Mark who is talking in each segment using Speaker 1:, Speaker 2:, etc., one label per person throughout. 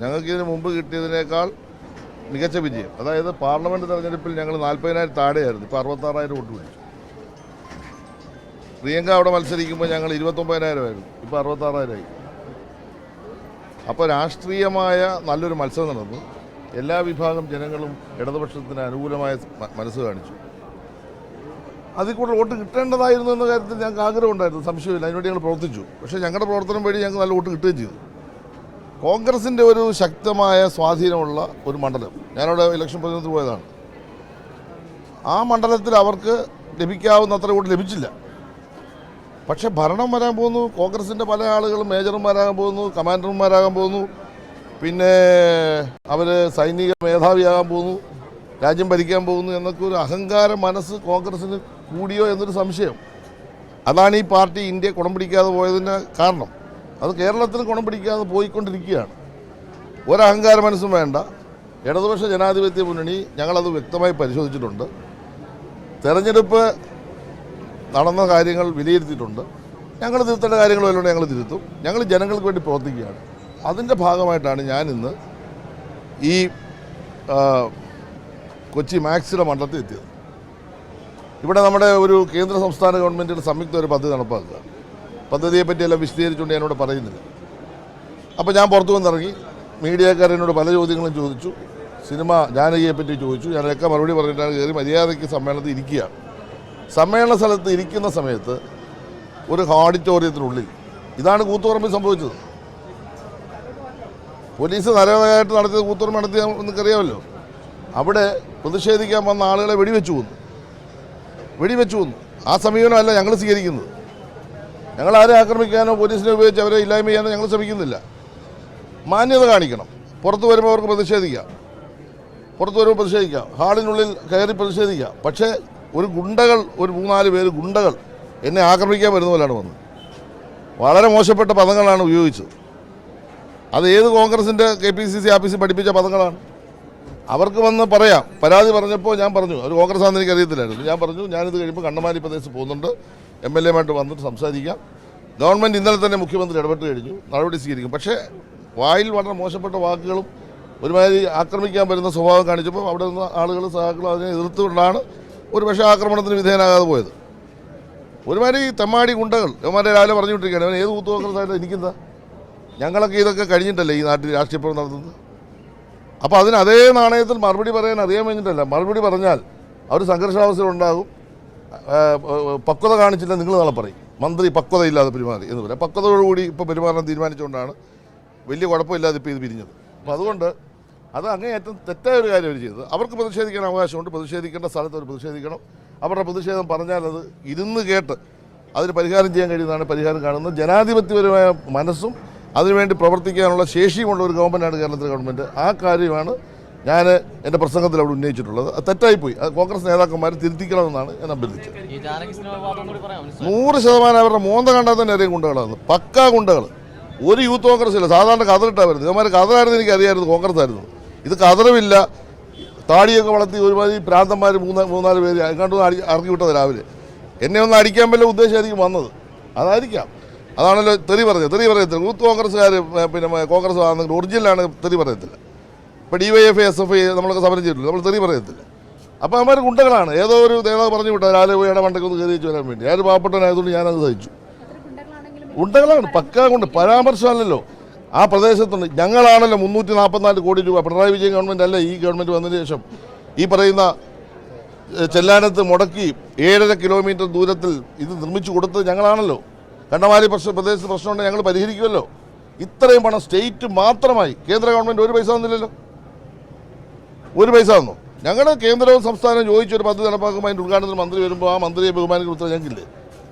Speaker 1: ഞങ്ങൾക്ക് ഇതിന് മുമ്പ് കിട്ടിയതിനേക്കാൾ മികച്ച വിജയം. അതായത് പാർലമെൻറ്റ് തെരഞ്ഞെടുപ്പിൽ ഞങ്ങൾ 40,000 താഴെയായിരുന്നു, ഇപ്പോൾ 66,000 വോട്ട് പിടിച്ചു. പ്രിയങ്ക അവിടെ മത്സരിക്കുമ്പോൾ ഞങ്ങൾ 29,000 ഇപ്പോൾ 66,000. അപ്പോൾ രാഷ്ട്രീയമായ നല്ലൊരു മത്സരം നടന്നു. എല്ലാ വിഭാഗം ജനങ്ങളും ഇടതുപക്ഷത്തിന് അനുകൂലമായ മനസ്സ് കാണിച്ചു. അതിൽ കൂടുതൽ വോട്ട് കിട്ടേണ്ടതായിരുന്നു എന്ന കാര്യത്തിൽ ഞങ്ങൾക്ക് ആഗ്രഹമുണ്ടായിരുന്നു, സംശയമില്ല. അതിനുവേണ്ടി ഞങ്ങൾ പ്രവർത്തിച്ചു. പക്ഷേ ഞങ്ങളുടെ പ്രവർത്തനം വഴി ഞങ്ങൾക്ക് നല്ല വോട്ട് കിട്ടുകയും ചെയ്തു. കോൺഗ്രസിൻ്റെ ഒരു ശക്തമായ സ്വാധീനമുള്ള ഒരു മണ്ഡലം, ഞാനവിടെ ഇലക്ഷൻ പ്രചരണത്തിന് പോയതാണ്. ആ മണ്ഡലത്തിൽ അവർക്ക് ലഭിക്കാവുന്ന അത്ര വോട്ട് ലഭിച്ചില്ല. പക്ഷേ ഭരണം വരാൻ പോകുന്നു, കോൺഗ്രസിൻ്റെ പല ആളുകളും മേജർമാരാകാൻ പോകുന്നു, കമാൻഡർമാരാകാൻ പോകുന്നു, പിന്നെ അവർ സൈനിക മേധാവിയാകാൻ പോകുന്നു, രാജ്യം ഭരിക്കാൻ പോകുന്നു എന്നൊക്കെ ഒരു അഹങ്കാര മനസ്സ് കോൺഗ്രസ്സിന് കൂടിയോ എന്നൊരു സംശയം. അതാണ് ഈ പാർട്ടി ഇന്ത്യ കുണം പിടിക്കാതെ പോയതിൻ്റെ കാരണം. അത് കേരളത്തിന് ഗുണം പിടിക്കാതെ പോയിക്കൊണ്ടിരിക്കുകയാണ്. ഒരഹങ്കാര മനസ്സും വേണ്ട. ഇടതുപക്ഷ ജനാധിപത്യ മുന്നണി ഞങ്ങളത് വ്യക്തമായി പരിശോധിച്ചിട്ടുണ്ട്. തെരഞ്ഞെടുപ്പ് നടന്ന കാര്യങ്ങൾ വിലയിരുത്തിയിട്ടുണ്ട്. ഞങ്ങൾ തിരുത്തേണ്ട കാര്യങ്ങൾ വല്ലതും ഞങ്ങൾ തിരുത്തും. ഞങ്ങൾ ജനങ്ങൾക്ക് വേണ്ടി പ്രവർത്തിക്കുകയാണ്. അതിൻ്റെ ഭാഗമായിട്ടാണ് ഞാനിന്ന് ഈ കൊച്ചി മാക്സിലെ മണ്ഡലത്തിൽ എത്തിയത്. ഇവിടെ നമ്മുടെ ഒരു കേന്ദ്ര സംസ്ഥാന ഗവൺമെൻറ്റുകളുടെ സംയുക്ത ഒരു പദ്ധതി നടപ്പാക്കുക. പദ്ധതിയെപ്പറ്റിയെല്ലാം വിശദീകരിച്ചുകൊണ്ട് എന്നോട് പറയുന്നില്ല. അപ്പോൾ ഞാൻ പുറത്തു വന്നിറങ്ങി. മീഡിയക്കാർ എന്നോട് പല ചോദ്യങ്ങളും ചോദിച്ചു. സിനിമ ജാനകിയെപ്പറ്റി ചോദിച്ചു. ഞാനൊക്കെ മറുപടി പറഞ്ഞിട്ടാണ് കയറി മര്യാദയ്ക്ക് സമ്മേളനത്തിൽ ഇരിക്കുകയാണ്. സമ്മേളന സ്ഥലത്ത് ഇരിക്കുന്ന സമയത്ത് ഒരു ഓഡിറ്റോറിയത്തിനുള്ളിൽ ഇതാണ് കൂത്തുപറമ്പിൽ സംഭവിച്ചത്. പോലീസ് നരകമായിട്ട് നടത്തിയത് കൂത്തുപറമ്പ് നടത്തിയ നിങ്ങൾക്കറിയാമല്ലോ. അവിടെ പ്രതിഷേധിക്കാൻ വന്ന ആളുകളെ വെടിവെച്ചു കൊന്നു. ആ സമീപനമല്ല ഞങ്ങൾ സ്വീകരിക്കുന്നത്. ഞങ്ങൾ ആരെ ആക്രമിക്കാനോ പോലീസിനെ ഉപയോഗിച്ച് അവരെ ഇല്ലായ്മ ചെയ്യാനോ ഞങ്ങൾ ശ്രമിക്കുന്നില്ല. മാന്യത കാണിക്കണം. പുറത്തു വരുമ്പോൾ അവർക്ക് പ്രതിഷേധിക്കാം, ഹാളിനുള്ളിൽ കയറി പ്രതിഷേധിക്കാം. പക്ഷേ ഒരു 3-4 പേര് ഗുണ്ടകൾ എന്നെ ആക്രമിക്കാൻ വരുന്ന പോലെയാണ് വന്നത്. വളരെ മോശപ്പെട്ട പദങ്ങളാണ് ഉപയോഗിച്ചത്. അത് ഏത് കോൺഗ്രസിൻ്റെ KPCC ആഫീസിൽ പഠിപ്പിച്ച പദങ്ങളാണ്. അവർക്ക് വന്ന് പറയാം. പരാതി പറഞ്ഞപ്പോൾ ഞാൻ പറഞ്ഞു, ഒരു കോൺഗ്രസ് ആണെന്ന് എനിക്ക് അറിയത്തില്ലായിരുന്നു. ഞാൻ പറഞ്ഞു, ഞാനിത് കഴിയുമ്പോൾ കണ്ണമാലി പ്രദേശത്ത് പോകുന്നുണ്ട്, MLA മായിട്ട് വന്നിട്ട് സംസാരിക്കാം. ഗവൺമെൻറ് ഇന്നലെ തന്നെ മുഖ്യമന്ത്രി ഇടപെട്ട് കഴിഞ്ഞു, നടപടി സ്വീകരിക്കും. പക്ഷേ വായിൽ വളരെ മോശപ്പെട്ട വാക്കുകളും ഒരുമാതിരി ആക്രമിക്കാൻ വരുന്ന സ്വഭാവം കാണിച്ചപ്പോൾ അവിടെ നിന്ന് ആളുകൾ സഹാക്കളും അതിനെ എതിർത്തുകൊണ്ടാണ് ഒരു പക്ഷേ ആക്രമണത്തിന് വിധേയനാകാതെ പോയത്. ഒരുമാതിരി തെമ്മാടി ഗുണ്ടകൾ ഇവന്മാരെ രാവിലെ പറഞ്ഞുകൊണ്ടിരിക്കുകയാണ്. അവൻ ഏത് കൂത്തുകോൺഗ്രസ്സായിട്ട് എനിക്കെന്താ? ഞങ്ങളൊക്കെ ഇതൊക്കെ കഴിഞ്ഞിട്ടല്ലേ ഈ നാട്ടിൽ രാഷ്ട്രീയപ്രവർത്തനം നടത്തുന്നത്. അപ്പോൾ അതിന് അതേ നാണയത്തിൽ മറുപടി പറയാൻ അറിയാൻ കഴിഞ്ഞിട്ടല്ല. മറുപടി പറഞ്ഞാൽ അവർ സംഘർഷാവസ്ഥയുണ്ടാകും. പക്വത കാണിച്ചില്ല നിങ്ങൾ നാളെ പറയും മന്ത്രി പക്വതയില്ലാതെ പെരുമാറി എന്ന് പറയാം. പക്വതയോടുകൂടി ഇപ്പോൾ പെരുമാറാൻ തീരുമാനിച്ചുകൊണ്ടാണ് വലിയ കുഴപ്പമില്ലാതെ ഇപ്പോൾ ഇത് പിരിഞ്ഞത്. അപ്പോൾ അതുകൊണ്ട് അത് അങ്ങേയറ്റം തെറ്റായ ഒരു കാര്യം അവർ ചെയ്തത്. അവർക്ക് പ്രതിഷേധിക്കാൻ അവകാശമുണ്ട്. പ്രതിഷേധിക്കേണ്ട സ്ഥലത്ത് അവർ പ്രതിഷേധിക്കണം. അവരുടെ പ്രതിഷേധം പറഞ്ഞാൽ അത് ഇരുന്ന് കേട്ട് അതിന് പരിഹാരം ചെയ്യാൻ കഴിയുന്നതാണ് പരിഹാരം കാണുന്നത്. ജനാധിപത്യപരമായ മനസ്സും അതിനുവേണ്ടി പ്രവർത്തിക്കാനുള്ള ശേഷിയുമുള്ള ഒരു ഗവൺമെൻറ്റാണ് കേരളത്തിലെ ഗവൺമെൻറ്. ആ കാര്യമാണ് ഞാൻ എൻ്റെ പ്രസംഗത്തിൽ അവിടെ ഉന്നയിച്ചിട്ടുള്ളത്. അത് തെറ്റായിപ്പോയി. അത് കോൺഗ്രസ് നേതാക്കന്മാർ തിരുത്തിക്കണമെന്നാണ് ഞാൻ അഭ്യർത്ഥിച്ചത്. 100% അവരുടെ മോന്ത കണ്ടാൽ തന്നെ അറിയാം ഗുണ്ടകളാണ്, പക്കാ ഗുണ്ടകൾ. ഒരു യൂത്ത് കോൺഗ്രസ് ഇല്ല. സാധാരണ കതറിട്ടാണ് വരുന്നത്. ഇവന്മാർ കതറായിരുന്നു എനിക്കറിയാമായിരുന്നു, കോൺഗ്രസ് ആയിരുന്നു. ഇത് കതറുമില്ല. താടിയൊക്കെ വളർത്തി ഒരുമാതിരി പ്രാന്തന്മാർ 3-4 പേര് എങ്ങാണ്ട് ഇറങ്ങി വിട്ടത് രാവിലെ. എന്നെ ഒന്ന് അടിക്കാൻ വല്ല ഉദ്ദേശമായിരിക്കും വന്നത്, അതായിരിക്കാം. അതാണല്ലോ തെറി പറയത്തില്ല. യൂത്ത് കോൺഗ്രസ്സുകാർ പിന്നെ കോൺഗ്രസ് ആണെങ്കിൽ ഒറിജിനലാണ് തെറി പറയത്തില്ല. ഇപ്പോൾ DYFI SFI നമ്മളൊക്കെ സമരം ചെയ്തിട്ടില്ല, നമ്മൾ തെറി പറയത്തില്ല. അപ്പോൾ അവന്മാർ ഗുണ്ടകളാണ്. ഏതോ ഒരു നേതാവ് പറഞ്ഞു വിട്ടാൽ രാവിലെ പോയി ഇടമണ്ടയ്ക്ക് ഒന്ന് കയറി വെച്ച് വരാൻ വേണ്ടി. ഞാൻ പാവപ്പെട്ടവനായതുകൊണ്ട് ഞാനത് സഹിച്ചു. ഗുണ്ടകളാണ്, പക്കാ കൊണ്ട് പരാമർശമല്ലല്ലോ. ആ പ്രദേശത്തുണ്ട്. ഞങ്ങളാണല്ലോ 344 കോടി രൂപ പിണറായി വിജയൻ ഗവൺമെൻറ് അല്ല, ഈ ഗവൺമെൻറ് വന്നതിന് ശേഷം ഈ പറയുന്ന ചെല്ലാനത്ത് മുടക്കി 7.5 കിലോമീറ്റർ ദൂരത്തിൽ ഇത് നിർമ്മിച്ചു കൊടുത്തത് ഞങ്ങളാണല്ലോ. കണ്ണമാലി പ്രദേശത്ത് പ്രശ്നമുണ്ടെങ്കിൽ ഞങ്ങൾ പരിഹരിക്കുമല്ലോ. ഇത്രയും പണം സ്റ്റേറ്റ് മാത്രമായി കേന്ദ്ര ഗവൺമെൻറ് ഒരു പൈസ തന്നില്ലല്ലോ. ഒരു പൈസ തന്നു. ഞങ്ങളുടെ കേന്ദ്രവും സംസ്ഥാനവും ചോദിച്ചൊരു പദ്ധതി നടപ്പാക്കുമ്പോൾ അതിൻ്റെ ഉദ്ഘാടനത്തിന് മന്ത്രി വരുമ്പോൾ ആ മന്ത്രിയെ ബഹുമാനിക്കുന്ന ഉത്തരവ് ഞങ്ങൾക്കില്ലേ?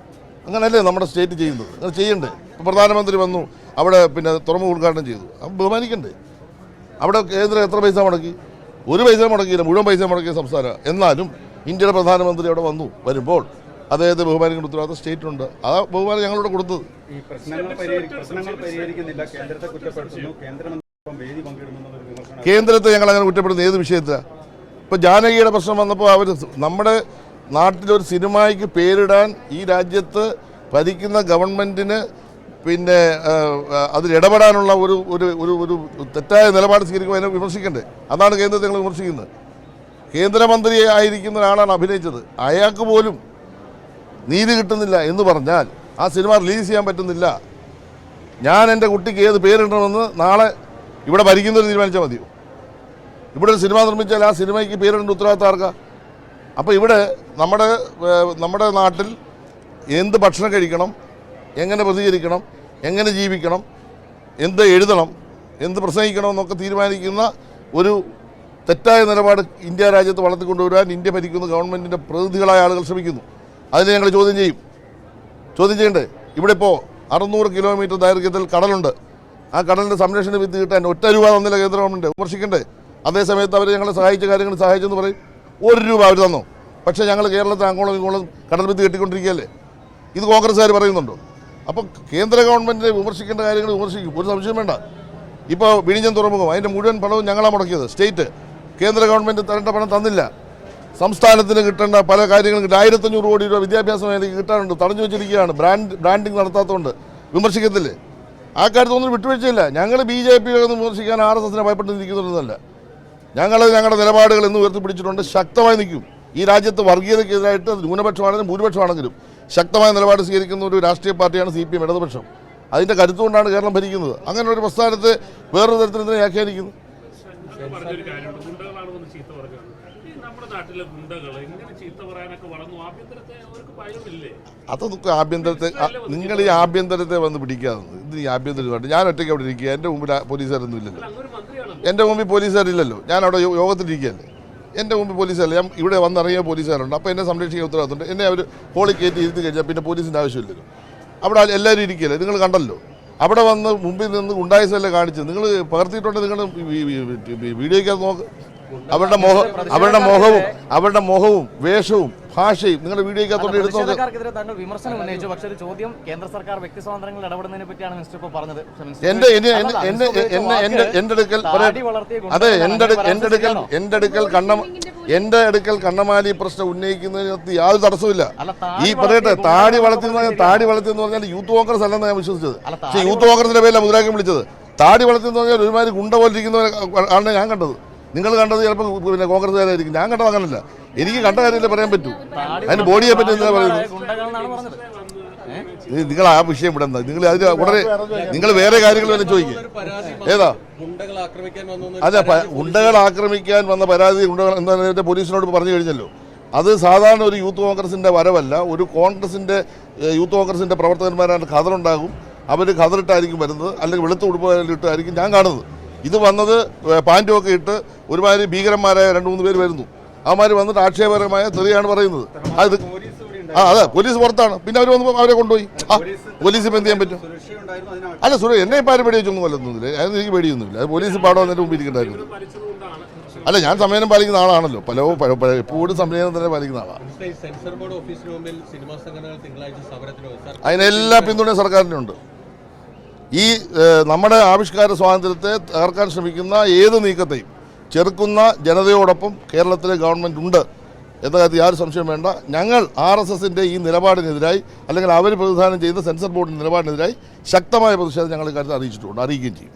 Speaker 1: അങ്ങനല്ലേ നമ്മുടെ സ്റ്റേറ്റ് ചെയ്യുന്നത്? അങ്ങനെ ചെയ്യണ്ടേ? ഇപ്പോൾ പ്രധാനമന്ത്രി വന്നു, അവിടെ പിന്നെ തുറമുഖ ഉദ്ഘാടനം ചെയ്തു, അപ്പം ബഹുമാനിക്കണ്ടേ? അവിടെ കേന്ദ്രം എത്ര പൈസ മുടക്കി? ഒരു പൈസ മുടക്കിയില്ല, മുഴുവൻ പൈസ മുടക്കിയ സംസ്ഥാനം. എന്നാലും ഇന്ത്യയുടെ പ്രധാനമന്ത്രി അവിടെ വരുമ്പോൾ അദ്ദേഹത്തെ ബഹുമാനിക്കുന്ന ഉത്തരവാദിത്വം സ്റ്റേറ്റിനുണ്ട്. ആ ബഹുമാനം ഞങ്ങളിവിടെ കൊടുത്തത്. കേന്ദ്രത്തെ ഞങ്ങൾ അങ്ങനെ കുറ്റപ്പെടുന്ന ഏത് വിഷയത്തിലാണ്? ഇപ്പോൾ ജാനകിയുടെ പ്രശ്നം വന്നപ്പോൾ അവർ നമ്മുടെ നാട്ടിലൊരു സിനിമയ്ക്ക് പേരിടാൻ ഈ രാജ്യത്ത് ഭരിക്കുന്ന ഗവൺമെൻറ്റിന് പിന്നെ അതിലിടപെടാനുള്ള ഒരു ഒരു ഒരു ഒരു തെറ്റായ നിലപാട് സ്വീകരിക്കുമ്പോൾ അതിനെ വിമർശിക്കണ്ടേ? അതാണ് കേന്ദ്രത്തെ ഞങ്ങൾ വിമർശിക്കുന്നത്. കേന്ദ്രമന്ത്രി ആയിരിക്കുന്ന ഒരാളാണ് അഭിനയിച്ചത്. അയാൾക്ക് പോലും നീതി കിട്ടുന്നില്ല എന്ന് പറഞ്ഞാൽ ആ സിനിമ റിലീസ് ചെയ്യാൻ പറ്റുന്നില്ല. ഞാൻ എൻ്റെ കുട്ടിക്ക് ഏത് പേരിടണമെന്ന് നാളെ ഇവിടെ ഭരിക്കുന്നവർ തീരുമാനിച്ചാൽ മതിയോ? ഇവിടെ ഒരു സിനിമ നിർമ്മിച്ചാൽ ആ സിനിമയ്ക്ക് പേരിടേണ്ട ഉത്തരവാദിത്തം ആർക്കാ? അപ്പോൾ ഇവിടെ നമ്മുടെ നാട്ടിൽ എന്ത് ഭക്ഷണം കഴിക്കണം, എങ്ങനെ പ്രതികരിക്കണം, എങ്ങനെ ജീവിക്കണം, എന്ത് എഴുതണം, എന്ത് പ്രസംഗിക്കണം എന്നൊക്കെ തീരുമാനിക്കുന്ന ഒരു തെറ്റായ നിലപാട് ഇന്ത്യ രാജ്യത്ത് വളർത്തിക്കൊണ്ടുവരാൻ ഇന്ത്യ ഭരിക്കുന്ന ഗവൺമെൻറ്റിൻ്റെ പ്രതിനിധികളായ ആളുകൾ ശ്രമിക്കുന്നു. അതിനെ ഞങ്ങൾ ചോദ്യം ചെയ്യും. ചോദ്യം ചെയ്യണ്ടേ? ഇവിടെ ഇപ്പോൾ 600 കിലോമീറ്റർ ദൈർഘ്യത്തിൽ കടലുണ്ട്. ആ കടലിൻ്റെ സംരക്ഷണ വിത്ത് കിട്ടാൻ ഒറ്റ രൂപ തന്നില്ല കേന്ദ്ര ഗവൺമെൻറ്. വിമർശിക്കണ്ടേ? അതേസമയത്ത് അവർ ഞങ്ങളെ സഹായിച്ച കാര്യങ്ങൾ സഹായിച്ചെന്ന് പറയും. 1 രൂപ അവർ തന്നോ? പക്ഷേ ഞങ്ങൾ കേരളത്തിൽ അങ്ങോളം ഇങ്ങോളം കടൽ വിത്ത് കെട്ടിക്കൊണ്ടിരിക്കുകയല്ലേ? ഇത് കോൺഗ്രസ്സുകാർ പറയുന്നുണ്ടോ? അപ്പോൾ കേന്ദ്ര ഗവൺമെൻറ്റിനെ വിമർശിക്കേണ്ട കാര്യങ്ങൾ വിമർശിക്കും, ഒരു സംശയം വേണ്ട. ഇപ്പോൾ വിഴിഞ്ഞം തുറമുഖം അതിൻ്റെ മുഴുവൻ പണവും ഞങ്ങളാണ് മുടക്കിയത്. സ്റ്റേറ്റ് കേന്ദ്ര ഗവൺമെൻറ് തരേണ്ട പണം തന്നില്ല. സംസ്ഥാനത്തിന് കിട്ടേണ്ട പല കാര്യങ്ങളും 1500 കോടി രൂപ വിദ്യാഭ്യാസ മേഖലയ്ക്ക് കിട്ടാനുണ്ട്, തടഞ്ഞു വെച്ചിരിക്കുകയാണ്. ബ്രാൻഡിങ് നടത്താത്തതുകൊണ്ട് വിമർശിക്കത്തില്ലേ? ആ കാര്യത്തൊന്നും വിട്ടുവീഴ്ചയില്ല. ഞങ്ങൾ BJP ഒന്നും വിമർശിക്കാൻ RSSനെ ഭയപ്പെട്ട് നിൽക്കുന്നുണ്ടെന്നല്ല. ഞങ്ങൾ ഞങ്ങളുടെ നിലപാടുകൾ എന്ന് ഉയർത്തിപ്പിടിച്ചിട്ടുണ്ട്, ശക്തമായി നിൽക്കും. ഈ രാജ്യത്ത് വർഗീയതയ്ക്കെതിരായിട്ട് ന്യൂനപക്ഷമാണെങ്കിലും ഭൂരിപക്ഷമാണെങ്കിലും ശക്തമായ നിലപാട് സ്വീകരിക്കുന്ന ഒരു രാഷ്ട്രീയ പാർട്ടിയാണ് CPM ഇടതുപക്ഷം. അതിൻ്റെ കരുത്തുകൊണ്ടാണ് കേരളം ഭരിക്കുന്നത്. അങ്ങനെ ഒരു പ്രസ്ഥാനത്തെ വേറൊരു തരത്തിൽ ഇതിനെ വ്യാഖ്യാനിക്കുന്നു. അതൊക്കെ ആഭ്യന്തരത്തെ നിങ്ങൾ ഈ ആഭ്യന്തരത്തെ വന്ന് പിടിക്കാതെ ഇത് ഈ ആഭ്യന്തരമായിട്ട് ഞാൻ ഒറ്റയ്ക്ക് അവിടെ ഇരിക്കുക. എൻ്റെ മുമ്പിൽ പോലീസുകാരൊന്നും ഇല്ലല്ലോ. എൻ്റെ മുമ്പിൽ പോലീസുകാരില്ലല്ലോ. ഞാൻ അവിടെ യോഗത്തിലിരിക്കുകയല്ലേ. എൻ്റെ മുമ്പിൽ പോലീസുകാരല്ല. ഞാൻ ഇവിടെ വന്നിറങ്ങിയ പോലീസുകാരുണ്ട്. അപ്പോൾ എന്നെ സംരക്ഷിക്കാൻ ഉത്തരവാദിത്തമുണ്ട്. എന്നെ അവർ ഹോളിൽ കയറ്റി ഇരുത്തി കഴിഞ്ഞാൽ പിന്നെ പോലീസിൻ്റെ ആവശ്യമില്ലല്ലോ. അവിടെ എല്ലാവരും ഇരിക്കുകയല്ലേ. നിങ്ങൾ കണ്ടല്ലോ. അവിടെ വന്ന് മുമ്പിൽ നിന്ന് ഉണ്ടായസല്ലേ കാണിച്ചത്. നിങ്ങൾ പകർത്തിയിട്ടുണ്ടെങ്കിൽ നിങ്ങൾ വീഡിയോയ്ക്കകത്ത് നോക്ക്. അവരുടെ മുഖവും വേഷവും ഭാഷയും നിങ്ങളുടെ വീഡിയോയ്ക്കകത്തോടെ എടുത്തു നോക്ക്.
Speaker 2: താങ്കൾ വിമർശനം ഉന്നയിച്ചു. പക്ഷേ ഒരു ചോദ്യം, കേന്ദ്ര സർക്കാർ വ്യക്തി സ്വാതന്ത്ര്യങ്ങൾ ഇടപെടുന്നതിനെ പറ്റിയാണ് മിനിസ്റ്റർ ഇപ്പോൾ പറഞ്ഞത്.
Speaker 1: എന്റെ അടുക്കൽ കണ്ണമാലി പ്രശ്നം ഉന്നയിക്കുന്നതിനകത്ത് യാതൊരു തടസ്സമില്ല. ഈ പറയട്ടെ, താടി വളർത്തിയെന്ന് പറഞ്ഞാൽ യൂത്ത് കോൺഗ്രസ് അല്ലെന്ന് ഞാൻ വിശ്വസിച്ചത്. പക്ഷേ യൂത്ത് കോൺഗ്രസിന്റെ പേരിലാണ് മുദ്രാവാക്യം വിളിച്ചത്. താടി വളർത്തിയെന്ന് പറഞ്ഞാൽ ഒരുമാതിരി ഗുണ്ട പോലെ ഇരിക്കുന്നവരാണ് ഞാൻ കണ്ടത്. നിങ്ങൾ കണ്ടത് ചിലപ്പോൾ പിന്നെ കോൺഗ്രസ്സുകാരായിരിക്കും. ഞാൻ കണ്ടത് അങ്ങനല്ല. എനിക്ക് കണ്ട കാര്യമല്ലേ പറയാൻ പറ്റൂ. അതിന് ബോഡിയെ പറ്റി എന്താ പറയുന്നത്? നിങ്ങൾ ആ വിഷയം വിടണ്ട. നിങ്ങൾ അതിന് ഉടനെ നിങ്ങൾ വേറെ കാര്യങ്ങൾ തന്നെ ചോദിക്കുക. ഏതാ അതെ, ഗുണ്ടകൾ ആക്രമിക്കാൻ വന്ന പരാതി ഗുണ്ടകൾ എന്താ പോലീസിനോട് പറഞ്ഞു കഴിഞ്ഞല്ലോ. അത് സാധാരണ ഒരു യൂത്ത് കോൺഗ്രസിന്റെ വരവല്ല. ഒരു യൂത്ത് കോൺഗ്രസിന്റെ പ്രവർത്തകന്മാരാണ് ഖദറുണ്ടാകും. അവർ ഖദറിട്ടായിരിക്കും വരുന്നത്, അല്ലെങ്കിൽ വെളുത്ത ഉടുപ്പിട്ടായിരിക്കും ഞാൻ കാണുന്നത്. ഇത് വന്നത് പാൻറ്റുമൊക്കെ ഇട്ട് ഒരുമാതിരി ഭീകരന്മാരായ 2-3 പേര് വരുന്നു. അവന്മാർ വന്നിട്ട് ആക്ഷേപകരമായ തെറിയാണ് പറയുന്നത്. അത് അതെ, പോലീസ് പുറത്താണ്. പിന്നെ അവർ വന്നപ്പോൾ അവരെ കൊണ്ടുപോയി. പോലീസ് ഇപ്പം എന്ത് ചെയ്യാൻ പറ്റും? അല്ല, എന്നെ ഇപ്പം ആരും പേടിയൊന്നും കൊല്ലുന്നില്ല. അത് എനിക്ക് പേടിയൊന്നുമില്ല. അത് പോലീസ് പാടം വന്നിട്ട് മുമ്പ് ഇരിക്കണ്ടായിരുന്നു. അല്ല, ഞാൻ സംയമനം പാലിക്കുന്ന ആളാണല്ലോ. എപ്പോഴും സംയമനം തന്നെ പാലിക്കുന്ന ആളാണ്. അതിനെല്ലാ പിന്തുണയും സർക്കാരിനുണ്ട്. ഈ നമ്മുടെ ആവിഷ്കാര സ്വാതന്ത്ര്യത്തെ തകർക്കാൻ ശ്രമിക്കുന്ന ഏത് നീക്കത്തെയും ചെറുക്കുന്ന ജനതയോടൊപ്പം കേരളത്തിലെ ഗവൺമെൻറ് ഉണ്ട് എന്ന കാര്യത്തിൽ യാതൊരു സംശയം വേണ്ട. ഞങ്ങൾ RSSന്റെ ഈ നിലപാടിനെതിരായി, അല്ലെങ്കിൽ അവർ പ്രതിനിധാനം ചെയ്യുന്ന സെൻസർ ബോർഡിൻ്റെ നിലപാടിനെതിരായി ശക്തമായ പ്രതിഷേധം ഞങ്ങൾ ഇക്കാര്യത്തിൽ അറിയിക്കുകയും ചെയ്യും.